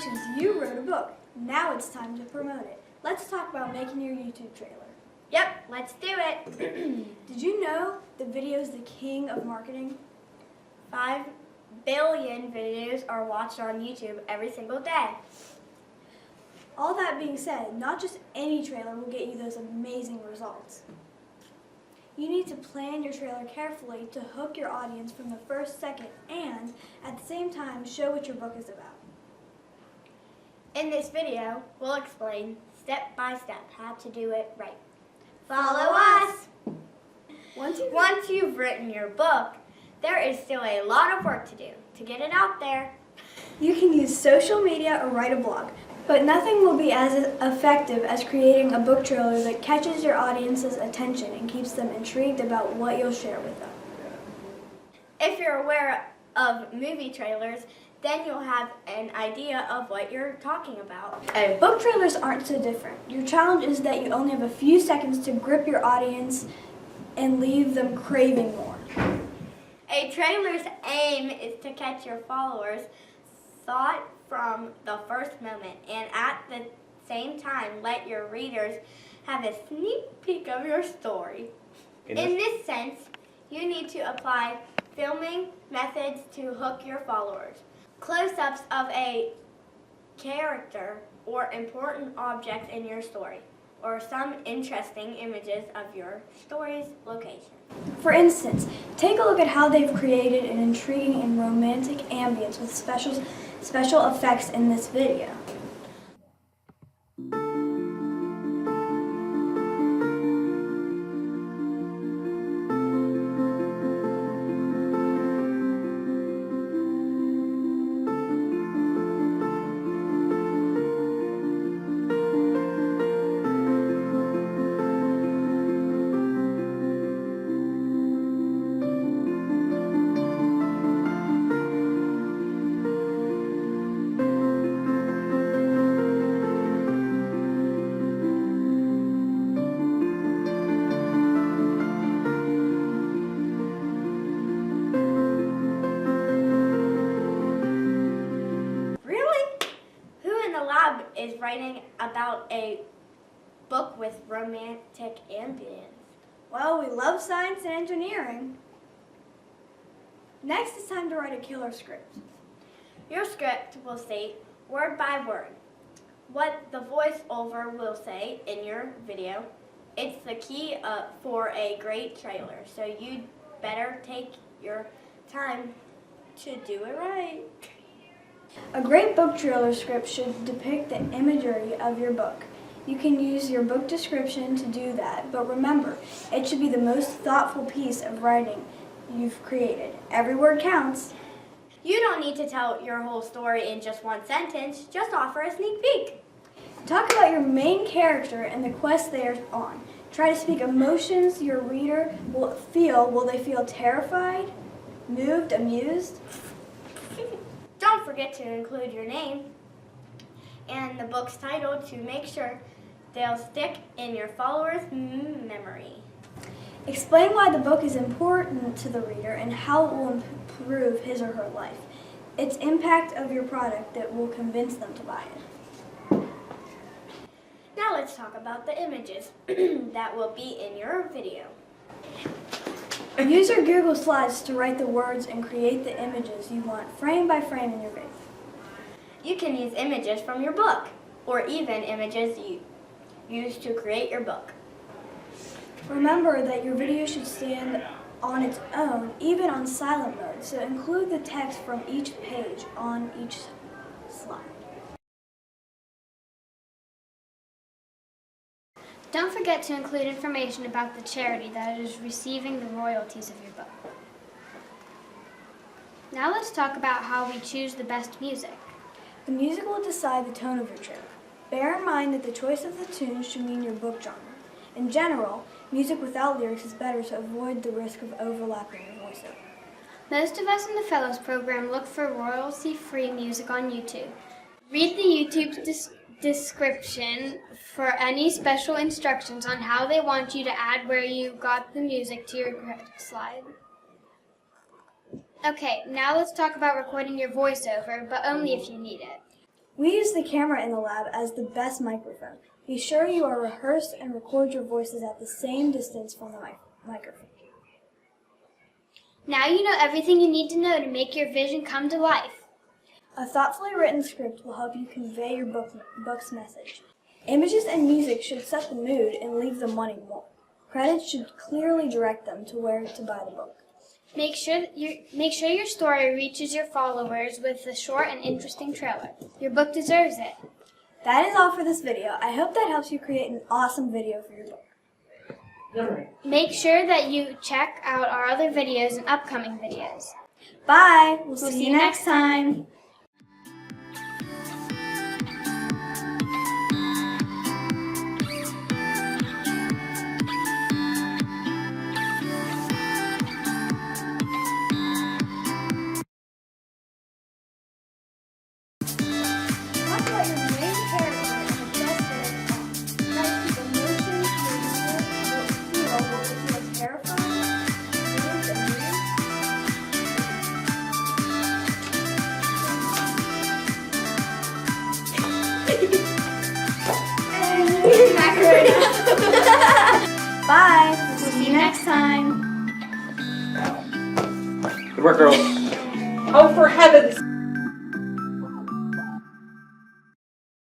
Congratulations, you wrote a book. Now it's time to promote it. Let's talk about making your YouTube trailer. Yep, let's do it. Did you know the video is the king of marketing? 5 billion videos are watched on YouTube every single day. All that being said, not just any trailer will get you those amazing results. You need to plan your trailer carefully to hook your audience from the first second and, at the same time, show what your book is about. In this video, we'll explain step by step how to do it right. Follow us! Once you've written your book, there is still a lot of work to do to get it out there. You can use social media or write a blog, but nothing will be as effective as creating a book trailer that catches your audience's attention and keeps them intrigued about what you'll share with them. If you're aware of movie trailers, then you'll have an idea of what you're talking about. Book trailers aren't so different. Your challenge is that you only have a few seconds to grip your audience and leave them craving more. A trailer's aim is to catch your followers' thought from the first moment and at the same time let your readers have a sneak peek of your story. In this sense, you need to apply filming methods to hook your followers. Close-ups of a character or important objects in your story, or some interesting images of your story's location. For instance, take a look at how they've created an intriguing and romantic ambience with special effects in this video. Is writing about a book with romantic ambience. Well, we love science and engineering. Next, it's time to write a killer script. Your script will state word by word what the voiceover will say in your video. It's the key for a great trailer, so you'd better take your time to do it right. A great book trailer script should depict the imagery of your book. You can use your book description to do that, but remember, it should be the most thoughtful piece of writing you've created. Every word counts. You don't need to tell your whole story in just one sentence, just offer a sneak peek. Talk about your main character and the quest they are on. Try to speak emotions your reader will feel. Will they feel terrified, moved, amused? Don't forget to include your name and the book's title to make sure they'll stick in your followers' memory. Explain why the book is important to the reader and how it will improve his or her life. It's impact of your product that will convince them to buy it. Now let's talk about the images that will be in your video. Use your Google Slides to write the words and create the images you want frame by frame in your video. You can use images from your book, or even images you use to create your book. Remember that your video should stand on its own, even on silent mode, so include the text from each page on each slide. Don't forget to include information about the charity that is receiving the royalties of your book. Now let's talk about how we choose the best music. The music will decide the tone of your trailer. Bear in mind that the choice of the tune should mean your book genre. In general, music without lyrics is better to avoid the risk of overlapping your voiceover. Most of us in the Fellows program look for royalty-free music on YouTube. Read the YouTube description for any special instructions on how they want you to add where you got the music to your credit slide. Okay, now let's talk about recording your voiceover, but only if you need it. We use the camera in the lab as the best microphone. Be sure you are rehearsed and record your voices at the same distance from the microphone. Now you know everything you need to know to make your vision come to life. A thoughtfully written script will help you convey your book's message. Images and music should set the mood and leave them wanting more. Credits should clearly direct them to where to buy the book. Make sure your story reaches your followers with a short and interesting trailer. Your book deserves it. That is all for this video. I hope that helps you create an awesome video for your book. Make sure that you check out our other videos and upcoming videos. Bye! We'll see you next time. Talk about your main character and the best way of talk. Try to keep emotions, your reader will feel what it feels terrifying, feelings, and news. Bye. We'll see you next time. Good work, girls. Oh, for heaven's